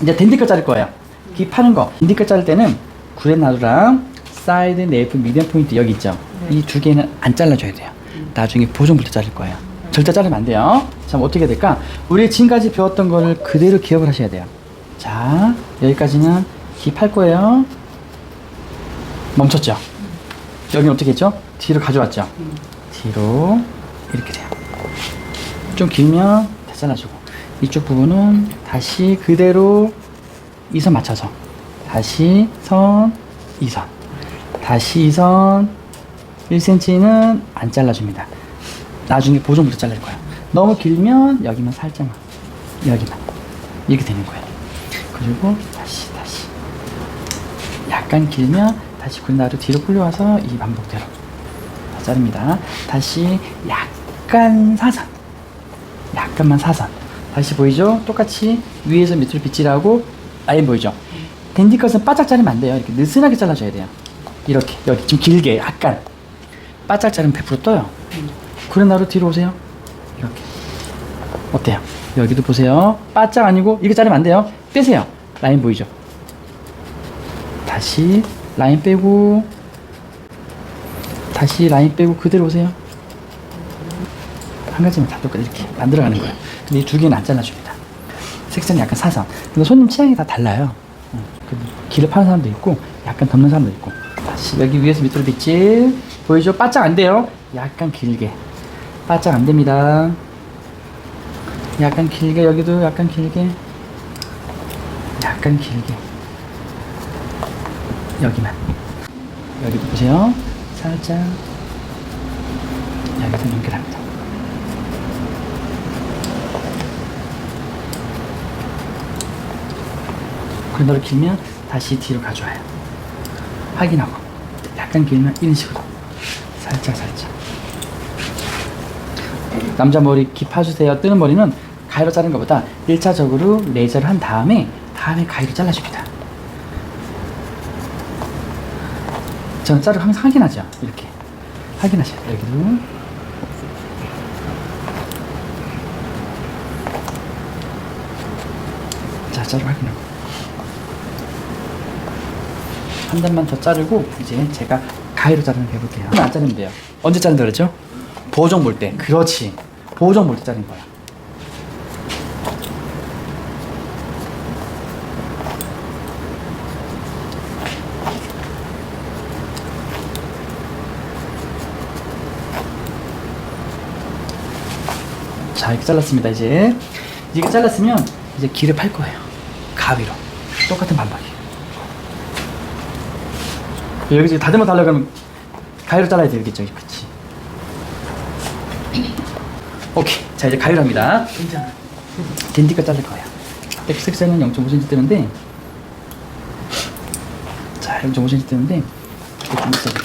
이제 댄디컷 자를 거예요. 기 파는 거. 댄디컷 자를 때는 구레나루랑 사이드, 네이프, 미디엄 포인트 여기 있죠. 이 두 개는 안 잘라줘야 돼요. 나중에 보정볼 때 자를 거예요. 절대 자르면 안 돼요. 자, 어떻게 될까? 우리 지금까지 배웠던 거를 그대로 기억을 하셔야 돼요. 자, 여기까지는 기 팔 거예요. 멈췄죠? 여기는 어떻게 했죠? 뒤로 가져왔죠? 뒤로 이렇게 돼요. 좀 길면 다 잘라주고, 이쪽 부분은 다시 그대로 2선 맞춰서 다시 선 2선 다시 2선 1cm는 안 잘라줍니다. 나중에 보정부터 잘릴 거예요. 너무 길면 여기만 살짝만, 여기만 이렇게 되는 거예요. 그리고 다시 약간 길면 다시 군나루 뒤로 끌려와서 이 반복대로 다 자릅니다. 다시 약간 사선, 약간만 사선. 다시 보이죠? 똑같이 위에서 밑으로 빗질하고 라인 보이죠? 댄디컷은 바짝 자르면 안 돼요. 이렇게 느슨하게 잘라줘야 돼요. 이렇게 여기 좀 길게 약간 바짝 자르면 100% 떠요. 구레나루 뒤로 오세요. 이렇게 어때요? 여기도 보세요. 바짝 아니고 이렇게 자르면 안 돼요. 빼세요. 라인 보이죠? 다시 라인 빼고 다시 라인 빼고 그대로 오세요. 한 가지만 다 똑같이 이렇게 만들어가는 거예요. 근데 이 두 개는 안 잘라줍니다. 색상이 약간 사선. 근데 손님 취향이 다 달라요. 길을 파는 사람도 있고 약간 덮는 사람도 있고. 다시 여기 위에서 밑으로 빗질 보이죠? 바짝 안 돼요. 약간 길게. 바짝 안 됩니다. 약간 길게. 여기도 약간 길게. 약간 길게. 여기만. 여기도 보세요. 살짝 여기서 연결합니다. 구레나루 길면 다시 뒤로 가져와요. 확인하고 약간 길면 이런 식으로 살짝 남자 머리 기 파주세요. 뜨는 머리는 가위로 자르는 것보다 1차적으로 레이저를 한 다음에 가위로 잘라줍니다. 저는 자르고 항상 확인하죠. 이렇게 확인하셔야 돼요. 여기도 자, 자르고 확인하고 한 단만 더 자르고 이제 제가 가위로 자르는 거 해볼게요. 안 자르면 돼요. 언제 자른다 그랬죠? 보정 볼 때. 그렇지. 보정 볼 때 자르는 거야. 자, 이렇게 잘랐습니다. 이제 이렇게 잘랐으면 이제 길을 팔 거예요. 가위로. 똑같은 반박이에요. 여기 지금 다듬어 달라고 하면 가위로 잘라야 되겠죠. 그치? 오케이. 자, 이제 가위로 합니다. 괜찮아. 댄디컷 자를 거예요. 색상은 0.5cm 뜨는데, 자, 0.5cm 뜨는데, 이렇게 좀 있어야겠다.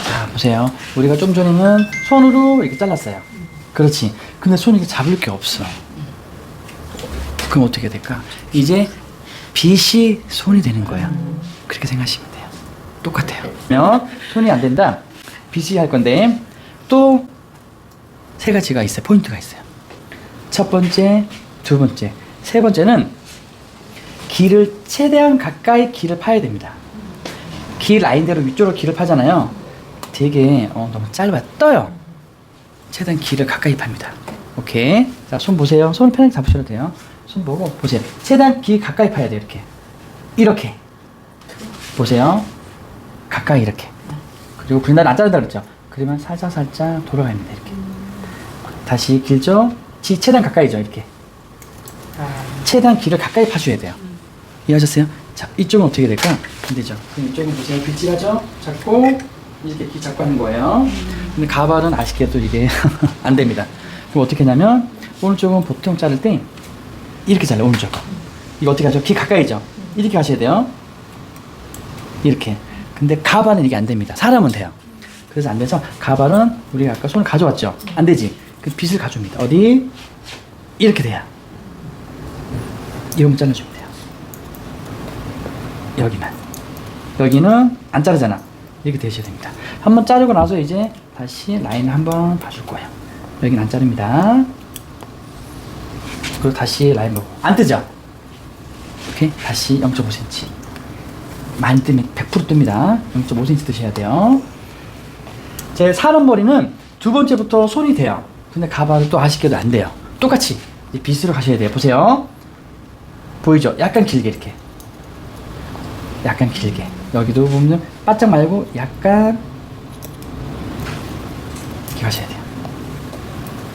자, 보세요. 우리가 좀 전에는 손으로 이렇게 잘랐어요. 그렇지. 근데 손이 이렇게 잡을 게 없어. 그럼 어떻게 될까? 이제 빗이 손이 되는 거야. 그렇게 생각하시면 돼요. 똑같아요. 그러면 손이 안 된다. 빗이 할 건데 또 세 가지가 있어요. 포인트가 있어요. 첫 번째, 두 번째, 세 번째는 길을 최대한 가까이 길을 파야 됩니다. 길 라인대로 위쪽으로 길을 파잖아요. 되게 너무 짧아 떠요. 최대한 길을 가까이 팝니다. 오케이. 자, 손 보세요. 손을 편하게 잡으셔도 돼요. 손 보고 보세요. 최대한 길 가까이 파야 돼요. 이렇게 보세요. 가까이 이렇게. 그리고 구레나루 안 자른다 그랬죠? 그러면 살짝 돌아갑니다. 이렇게. 다시 길죠? 최대한 가까이죠. 이렇게. 최대한 길을 가까이 파줘야 돼요. 이해하셨어요? 자, 이쪽은 어떻게 될까? 안 되죠. 그럼 이쪽은 보세요. 빗질하죠? 잡고 이렇게 길 잡고 하는 거예요. 근데 가발은 아쉽게도 이게 안 됩니다. 그럼 어떻게 하냐면 오른쪽은 보통 자를 때 이렇게 잘라요. 오른쪽. 이거 어떻게 하죠? 길 가까이죠? 이렇게 하셔야 돼요. 이렇게. 근데 가발은 이게 안 됩니다. 사람은 돼요. 그래서 안 돼서 가발은 우리가 아까 손을 가져왔죠? 안 되지. 그 빗을 가져옵니다. 어디? 이렇게 돼야. 이러면 잘라주면 돼요. 여기만. 여기는 안 자르잖아. 이렇게 되셔야 됩니다. 한번 자르고 나서 이제 다시 라인을 한번 봐줄 거예요. 여기는 안 자릅니다. 그리고 다시 라인 보고. 안 뜨죠? 이렇게 다시 0.5cm. 많이 뜨면 100% 뜹니다. 0.5cm 뜨셔야 돼요. 제 사람 머리는 두 번째부터 손이 돼요. 근데 가발은 또 아쉽게도 안 돼요. 똑같이 빗으로 가셔야 돼요. 보세요. 보이죠? 약간 길게 이렇게. 약간 길게. 여기도 보면 바짝 말고 약간 이렇게 가셔야 돼요.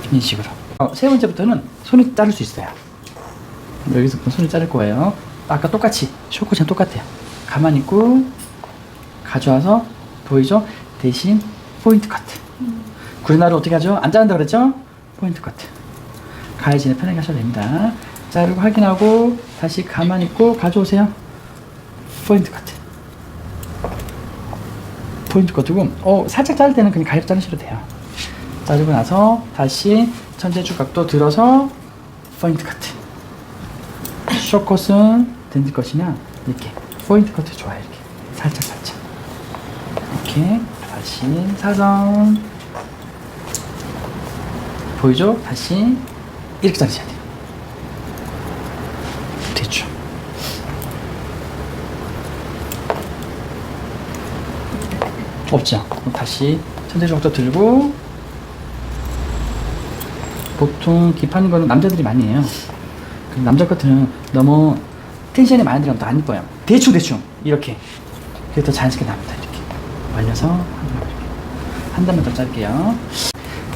이런 식으로. 세 번째부터는 손이 자를 수 있어요. 여기서 손이 자를 거예요. 아까 똑같이 쇼컷이랑 똑같아요. 가만히 있고 가져와서 보이죠? 대신 포인트 커트. 구레나루 어떻게 하죠? 안 자른다 그랬죠? 포인트 커트. 가위 전에 편하게 하셔도 됩니다. 자르고 확인하고 다시 가만히 있고 가져오세요. 포인트 커트. 포인트 커트고 살짝 자를 때는 그냥 가위로 자르셔도 돼요. 자르고 나서 다시 천재줄 각도 들어서 포인트 커트. 숏컷은 댄디 컷이냐 이렇게 포인트 커트 좋아요. 이렇게 살짝 이렇게 다시 사선 보이죠? 다시 이렇게 자르셔야 돼요. 대충. 없죠? 그럼 다시 천재줄 각도 들고 보통 깁하는 거는 남자들이 많이 해요. 남자 커트는 너무 텐션이 많이 들어가면 더 안 이뻐요. 대충 이렇게. 그게 더 자연스럽게 나옵니다. 이렇게 말려서 한 단만 더 자를게요.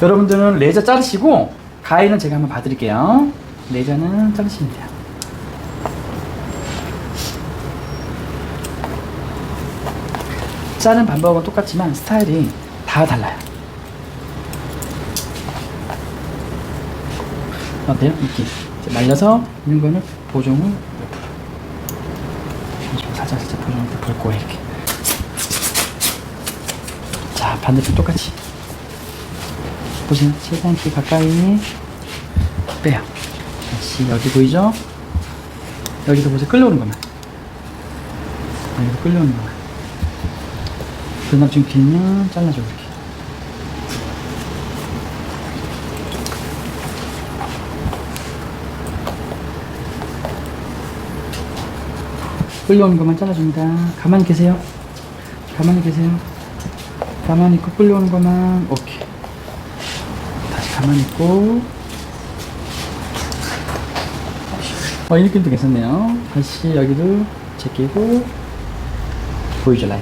여러분들은 레이저 자르시고 가위는 제가 한번 봐드릴게요. 레이저는 자르시면 돼요. 자르는 방법은 똑같지만 스타일이 다 달라요. 어때요? 이렇게 말려서 있는 거는 보정을 옆으로 살짝 보정을 볼 거예요. 이렇게. 자, 반대편 똑같이 보세요. 최대한 길 가까이 빼요. 다시 여기 보이죠? 여기도 보세요. 끌려오는 것만. 여기도 끌려오는 것만. 그다음 좀 길면 잘라줘. 이렇게. 끌려오는 것만 잘라줍니다. 가만히 계세요. 가만히 있고 끌려오는 것만. 오케이. 다시 가만히 있고. 이 느낌도 괜찮네요. 다시 여기도 제끼고. 보이죠, 라인?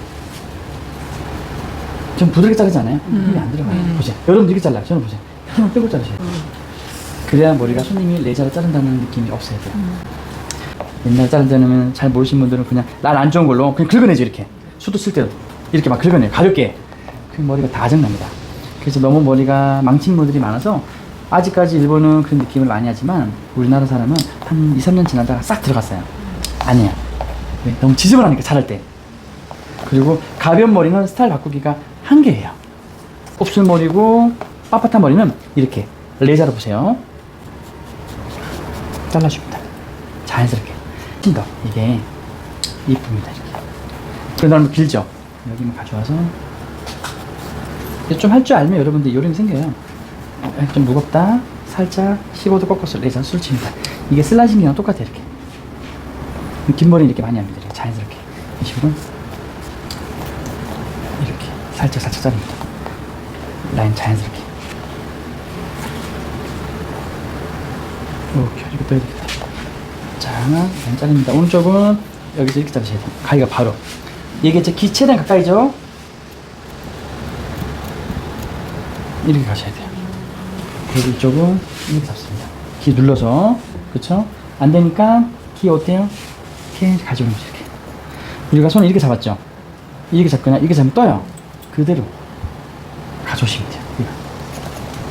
좀 부드럽게 자르지 않아요? 힘이 안 들어가요. 보세요. 여러분들 이렇게 잘라요. 저는 보세요. 힘을 빼고 자르셔야 돼요. 그래야 머리가 손님이 레이저로 자른다는 느낌이 없어야 돼요. 옛날에 자를 때는 잘 모르시는 분들은 그냥 날 안 좋은 걸로 그냥 긁어내죠. 이렇게 수도 쓸 때도 이렇게 막 긁어내요. 가볍게. 그 머리가 다 아작납니다. 그래서 너무 머리가 망친 분들이 많아서 아직까지 일본은 그런 느낌을 많이 하지만 우리나라 사람은 한 2, 3년 지나다가 싹 들어갔어요. 아니에요. 네, 너무 지저분하니까 자를 때. 그리고 가벼운 머리는 스타일 바꾸기가 한계예요. 곱슬머리고 빳빳한 머리는 이렇게 레이저로 보세요. 잘라줍니다. 자연스럽게. 더 이게 이쁩니다. 이렇게. 그다음에 길죠. 여기만 가져와서 좀 할 줄 알면 여러분들 요령이 생겨요. 좀 무겁다. 살짝 15도 꺾어서 레이저 술칩니다. 이게 슬라이싱이랑 똑같아요. 이렇게. 긴 머리 이렇게 많이 합니다. 이렇게 자연스럽게. 이 식으로 이렇게 살짝 자릅니다. 라인 자연스럽게. 오케이. 이렇게 떠야 되겠다. 자, 라인 자릅니다. 오른쪽은 여기서 이렇게 자르셔야 돼요. 가위가 바로. 이게 제 귀 최대한 가까이죠? 이렇게 가셔야 돼요. 그리고 이쪽은 이렇게 잡습니다. 귀 눌러서. 그쵸? 안 되니까 귀 어때요? 이렇게 가져오는 거죠. 이렇게. 우리가 손을 이렇게 잡았죠? 이렇게 잡거나 이렇게 잡으면 떠요. 그대로 가져오시면 돼요. 이거.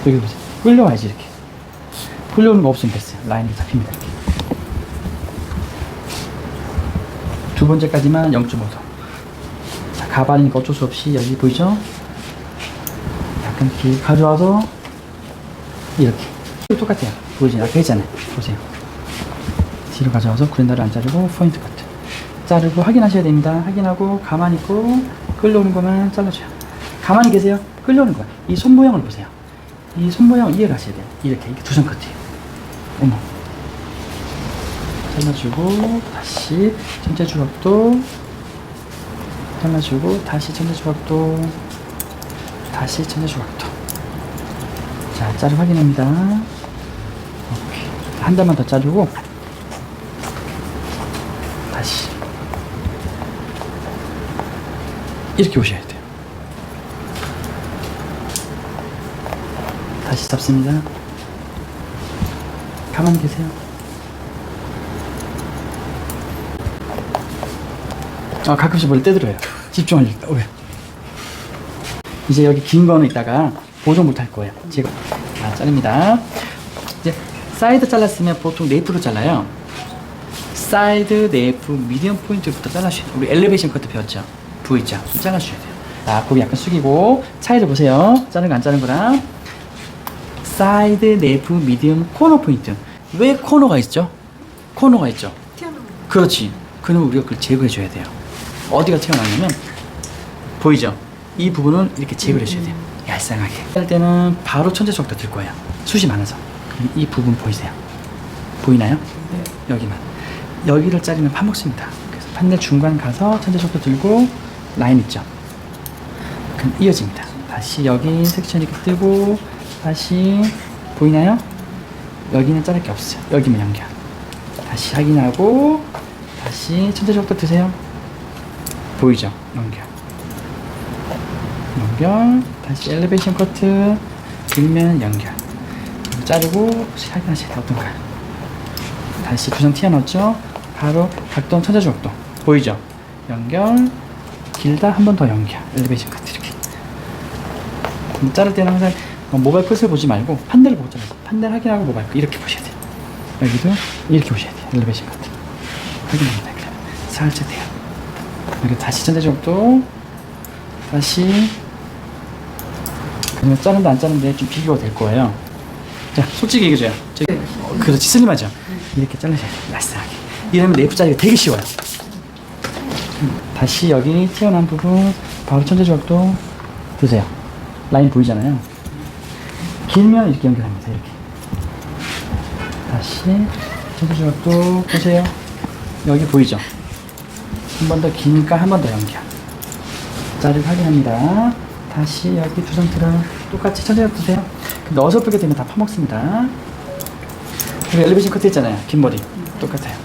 여기 보세요. 끌려와야지 이렇게. 끌려오는 거 없으면 됐어요. 라인이 잡힙니다. 이렇게. 두 번째까지만 0.5도. 자, 가발이니까 어쩔 수 없이 여기 보이죠? 약간 이렇게 가져와서 이렇게. 똑같아요. 보이죠? 아까 했잖아요. 보세요. 뒤로 가져와서 구렛나루 안 자르고 포인트 커트. 자르고 확인하셔야 됩니다. 확인하고 가만히 있고 끌려오는 것만 잘라줘요. 가만히 계세요. 끌려오는 거야. 이 손 모양을 보세요. 이 손 모양을 이해를 하셔야 돼요. 이렇게 두선 커트예요. 어머. 잘라주고 다시 전체 조각도 잘라주고 다시 전체 조각도 다시 전체 조각도. 자, 자를 확인합니다. 오케이. 한 달만 더 자르고 다시 이렇게 오셔야 돼요. 다시 잡습니다. 가만히 계세요. 가끔씩 뭘 떼들어요. 집중하니까. 왜? 이제 여기 긴 거는 이따가 보정 못 할 거예요. 제가 자릅니다. 이제 사이드 잘랐으면 보통 네이프로 잘라요. 사이드, 네이프, 미디엄 포인트부터 잘라주셔야 돼요. 우리 엘리베이션 커트 배웠죠? V자 잘라주셔야 돼요. 자, 고개 약간 숙이고 차이를 보세요. 자른 거 안 자른 거랑. 사이드, 네이프, 미디엄, 코너 포인트. 왜 코너가 있죠? 코너가 있죠. 그렇지. 그럼 우리가 그걸 제거해줘야 돼요. 어디가 튀어나오냐면 보이죠? 이 부분을 이렇게 제거를 해줘야 돼요. 얄쌍하게. 할 때는 바로 천재 조각도 들 거예요. 숱이 많아서. 그럼 이 부분 보이세요? 보이나요? 네. 여기만. 여기를 자르면 파먹습니다. 그래서 판넬 중간 가서 천재 조각도 들고 라인 있죠? 그럼 이어집니다. 다시 여기 섹션 이렇게 뜨고 다시 보이나요? 여기는 자를 게 없어요. 여기만 연결. 다시 확인하고 다시 천재 조각도 드세요. 보이죠? 연결. 연결. 다시 엘리베이션 커트. 길면 연결. 자르고 확인하셔야 돼요. 어떤가요? 다시 구성 튀어나왔죠? 바로 각동 천재 조각도. 보이죠? 연결. 길다 한 번 더 연결. 엘리베이션 커트 이렇게. 자를 때는 항상 모발 끝을 보지 말고 판넬을 보고 잘라요. 판넬 확인하고 모발 끝 이렇게 보셔야 돼요. 여기도 이렇게 보셔야 돼요. 엘리베이션 커트. 확인합니다. 그러면 살짝 돼요. 여기 다시 천재 조각도 다시. 그러면 자른다 안 자른데 좀 비교가 될 거예요. 자, 솔직히 얘기해줘요. 그렇지, 슬림하죠? 이렇게 잘라셔야 돼요. 얄쌍하게. 이러면 네이프 자르기가 되게 쉬워요. 다시 여기 튀어나온 부분 바로 천재 조각도 드세요. 라인 보이잖아요. 길면 이렇게 연결합니다. 이렇게. 다시 천재 조각도 보세요. 여기 보이죠? 한 번 더 기니까 한 번 더 연결. 자를 확인합니다. 다시 여기 두 상태를 똑같이 천천히 드세요. 근데 어서 뿌게 되면 다 파먹습니다. 그리고 엘리베이션 커트 있잖아요. 긴 머리. 똑같아요.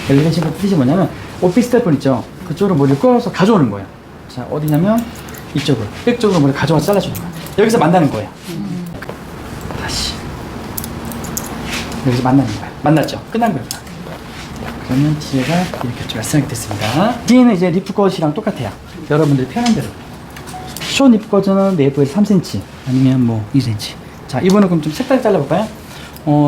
엘리베이션 커트 뜻이 뭐냐면 오피스 스테픈 있죠? 그쪽으로 머리를 끌어서 가져오는 거예요. 자, 어디냐면 이쪽으로. 백쪽으로 머리를 가져와서 잘라주는 거예요. 여기서 만나는 거예요. 다시. 여기서 만나는 거예요. 만났죠? 끝난 거예요. 그러면 뒤에가 이렇게 좀 얄쌍하게 됐습니다. 뒤에는 이제 리프컷이랑 똑같아요. 여러분들이 편한 대로. 숏 리프컷은 네이프에서 3cm 아니면 뭐 2cm. 자, 이번에 그럼 좀 색다르게 잘라볼까요?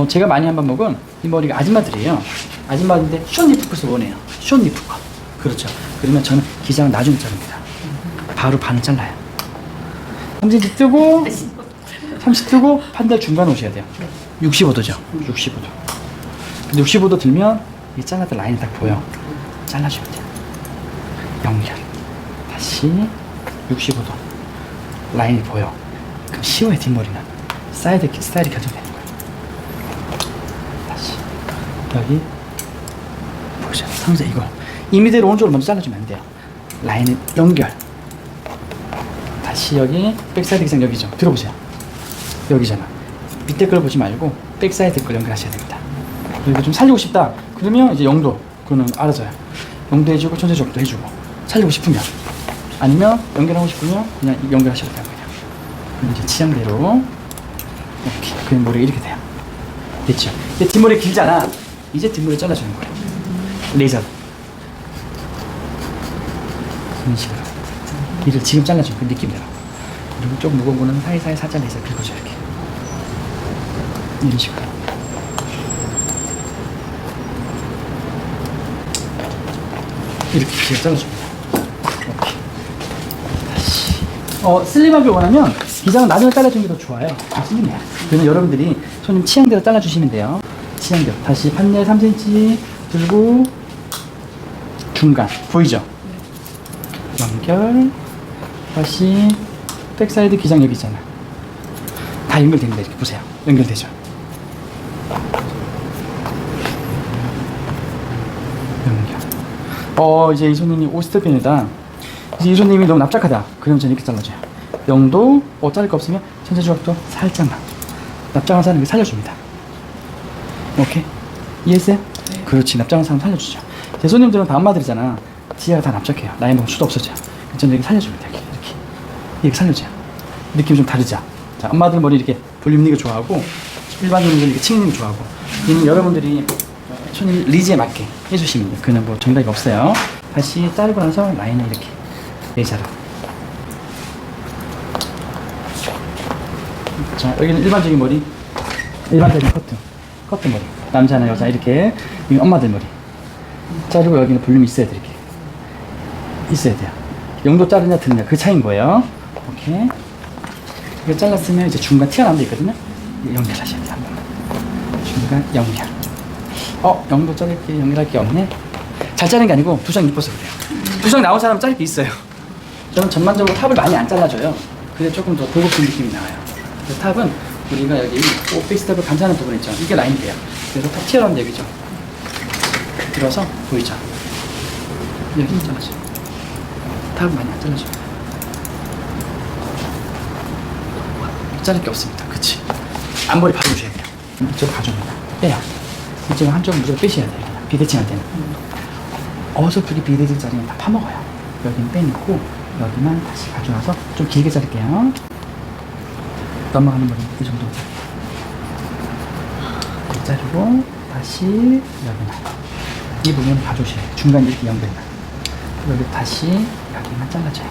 제가 많이 한 번 먹은 이 머리가 아줌마들이에요. 아줌마인데 숏 리프컷을 원해요. 숏 리프컷. 그렇죠. 그러면 저는 기장을 나중에 자릅니다. 바로 반을 잘라요. 3cm 뜨고 30 뜨고 판넬 중간 오셔야 돼요. 65도죠. 65도. 근데 65도 들면 이 잘랐던 라인이 딱 보여. 잘라주면 돼요. 연결. 다시 65도. 라인이 보여. 그럼 쉬워요. 뒷머리는. 스타일이 결정되는 거예요. 다시 여기 보시죠. 상세 이거 이미대로 오른쪽으로 먼저 잘라주면 안 돼요. 라인을 연결. 다시 여기 백사이드 기장 여기죠. 들어보세요. 여기잖아. 밑에 걸 보지 말고 백사이드 걸 연결하셔야 됩니다. 그리고 좀 살리고 싶다. 그러면 이제 영도 그거는 알아서요. 영도 해주고 천재 조각도 해주고 살리고 싶으면 아니면 연결하고 싶으면 그냥 연결하셔도 돼요. 그냥 이제 취향대로 이렇게 그냥 머리가 이렇게 돼요. 됐죠? 이제 뒷머리 길잖아. 이제 뒷머리 잘라주는 거예요. 레이저로 이런 식으로 이를 지금 잘라주는 그 느낌대로. 그리고 좀 무거운 거는 사이사이 살짝 레이저 긁어줘요. 이렇게 이런 식으로. 이렇게 길게 잘라줍니다. 이렇게. 다시. 슬림하게 원하면 기장은 나중에 잘라주는 게 더 좋아요. 슬림해요. 그러면 여러분들이 손님 취향대로 잘라주시면 돼요. 취향대로. 다시 판넬 3cm 들고 중간. 보이죠? 연결. 다시 백사이드 기장 여기 있잖아. 다 연결됩니다. 이렇게 보세요. 연결되죠? 이제 이 손님이 오스트펜이다. 이제 이 손님이 너무 납작하다. 그러면 저는 이렇게 잘라줘요. 0도, 자를 거 없으면 전체 조각도 살짝만. 납작한 사람을 살려줍니다. 오케이? 이해했어요? 네. 그렇지. 납작한 사람 살려주죠. 제 손님들은 다 엄마들이잖아. 지하가 다 납작해요. 나이 먹으면 수도 없어져요. 저는 이렇게 살려줍니다. 이렇게 살려줘요. 느낌이 좀 다르죠? 자, 엄마들 머리 이렇게 볼륨 있는 거 좋아하고, 일반인들은 이렇게 층 있는 거 좋아하고, 이는 여러분들이 손님 리즈에 맞게 해주시면 돼요. 그는 뭐 정답이 없어요. 다시 자르고 나서 라인을 이렇게 내자로. 자, 여기는 일반적인 머리, 일반적인 커트 머리. 남자나 여자 이렇게. 여기 엄마들 머리. 자르고 여기는 볼륨이 있어야 돼, 이렇게. 있어야 돼요. 0도 자르냐 드느냐 그 차이인 거예요. 오케이. 이거 잘랐으면 이제 중간 튀어나온 데 있거든요. 연결하셔야 돼요. 한 번만. 중간 연결. 0도 자를 게 연결할 게 없네. 잘 자른 게 아니고 두상 이뻐서 그래요. 두상 나온 사람은 자를 게 있어요. 저는 전반적으로 탑을 많이 안 잘라줘요. 그래 조금 더 고급진 느낌이 나와요. 그 탑은 우리가 여기 오피스 탑을 감싸는 부분 있죠. 이게 라인이에요. 그래서 탑 튀어나온 여기죠. 들어서 보이죠? 여기 잘라줘. 탑을 많이 안 잘라줘. 자를 게 없습니다. 그치? 앞머리 봐주셔야 돼요. 이쪽으로 가져옵니다. 빼요. 이쪽은 한쪽은 무조건 빼셔야 돼요. 비대칭할 때는. 어설프게 비대칭 자리는 다 파먹어요. 여기는 빼놓고 여기만 다시 가져와서 좀 길게 자를게요. 넘어가는 머리 이 정도 자르고 다시 여기만 이 부분을 봐주셔야 돼요. 중간 이렇게 연결만 여기 다시 여기만 잘라줘요.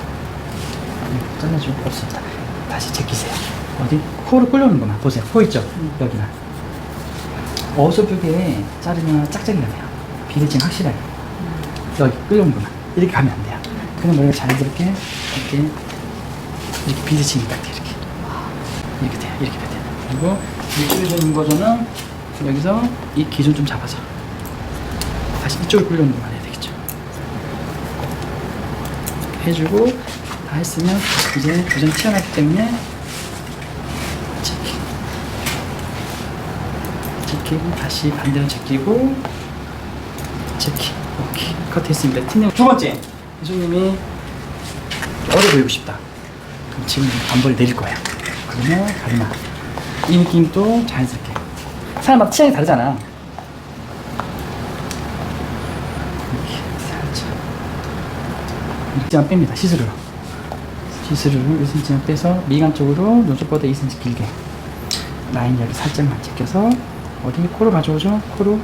여기 잘라줄 거 없습니다. 다시 제끼세요. 어디? 코를 끌려오는 것만 보세요. 코 있죠? 여기만 어설프게 자르면 짝짝이가 돼요. 비대칭 확실하게 여기 끌려오는 것만 이렇게 가면 안 돼요. 그냥 머리가 자연스럽게 이렇게 비대칭이 딱 돼요. 이렇게 돼요. 이렇게 돼요. 그리고 일주일전 버전은 여기서 이 기준 좀 잡아서 다시 이쪽으로 끌려오는 것만 해야 되겠죠. 해주고 다 했으면 이제 두점 튀어나왔기 때문에 제끼고 다시 반대로 제끼고 제끼 오케이 컷했습니다. 티님 두 번째 이수님이 어려 보이고 싶다. 그럼 지금 반벌이 내릴 거야. 그러면 가리마 이 느낌도 자연스럽게 사람마다 취향이 다르잖아. 이렇게 살짝 이렇게만 뺍니다. 시스루로 1cm만 빼서 미간 쪽으로 눈썹보다 2cm 길게 라인 여기 살짝만 제껴서 어디 코로 가져오죠. 코로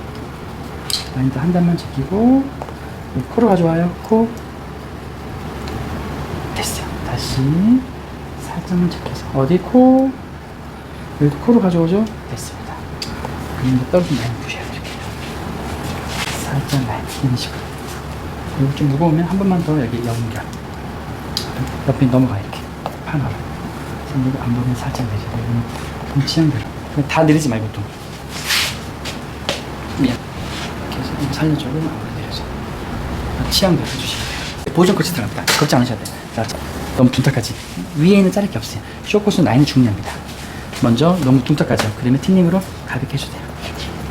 라인도 한 단만 제끼고 코로 가져와요. 코 됐어요. 다시 살짝만 제껴서 어디 코 여기도 코로 가져오죠. 됐습니다. 그리고 떨어진 라인 부셔야 돼요. 이렇게 살짝 라인 이런 식으로 그리고 좀 무거우면 한 번만 더 여기 연결 옆에 넘어가 이렇게 하나로 그리고 안 보면 살짝 내리고 이건 취향대로 다 내리지 말고 또 미안 계속 이거 살려주고 안 내려줘 취향대로 해주시면 돼요. 보정 끝이 들어갑니다. 걱정 안 하셔도 돼요. 자, 너무 둔탁하지 위에는 자를 게 없어요. 쇼코스 라인이 중요합니다. 먼저 너무 둔탁하죠. 그러면 틴닝으로 가볍게 해주세요.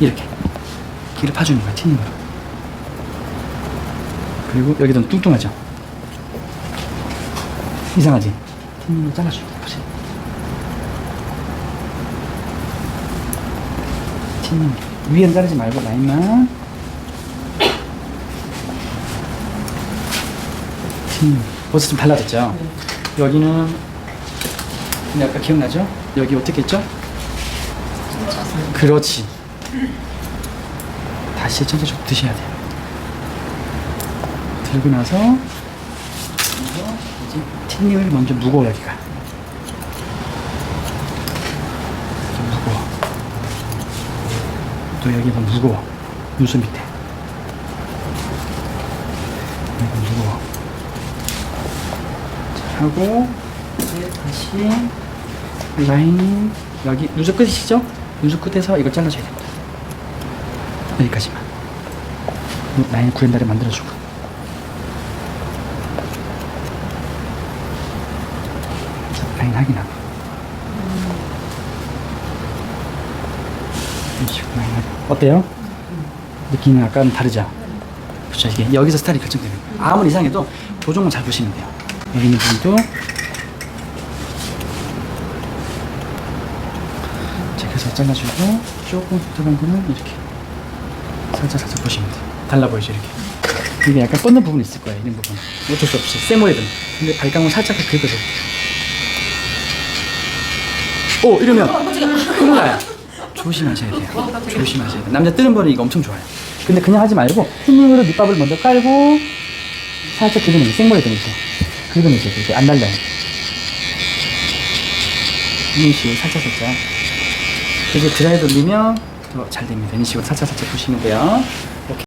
이렇게 길을 파주는 거예요. 틴닝으로 그리고 여기도 뚱뚱하죠. 이상하지? 틴닝으로 잘라줍니다. 보세요. 틴닝 위에는 자르지 말고 라인만 틴닝 벌써 좀 달라졌죠? 네. 여기는 근데 아까 기억나죠? 여기 어떻게 했죠? 그렇지. 다시 천천히 좀 드셔야 돼요. 들고 나서 이제 틴닝을 먼저 무거워 여기가 좀 무거워. 또 여기가 무거워. 눈썹 밑에 여기가 무거워. 자, 하고 이제 다시 라인 여기 눈썹 끝이시죠? 눈썹 끝에서 이걸 잘라줘야 됩니다. 여기까지만 라인 구연다리 만들어주고 자, 라인 확인하고 이런 식으로 라인 확인 어때요? 느낌은 아까는 다르죠? 그렇죠. 이게 여기서 스타일이 결정되는 거예요. 아무리 이상해도 조종만 잘 보시면 돼요. 여기 있는 부분도 자, 그래서 잘라주고 조금 들어간 거는 이렇게 살짝 보시면 돼요. 달라 보이죠 이렇게. 이게 약간 뻗는 부분이 있을 거예요. 이런 부분 어쩔 수 없이 세모이든. 근데 발광을 살짝 긁어줘요. 오 이러면 큰일 나요. 조심하셔야 돼요. 조심하셔야 돼요. 남자 뜨는 벌은 이거 엄청 좋아요. 근데 그냥 하지 말고 힘으로 밑밥을 먼저 깔고 살짝 긁어내요. 생머리든 이렇게 긁어내세요. 이렇게 안 날려요. 이런 식으로 살짝 이렇게 드라이 돌리면 더 잘 됩니다. 이런 식으로 살짝 보시면 돼요.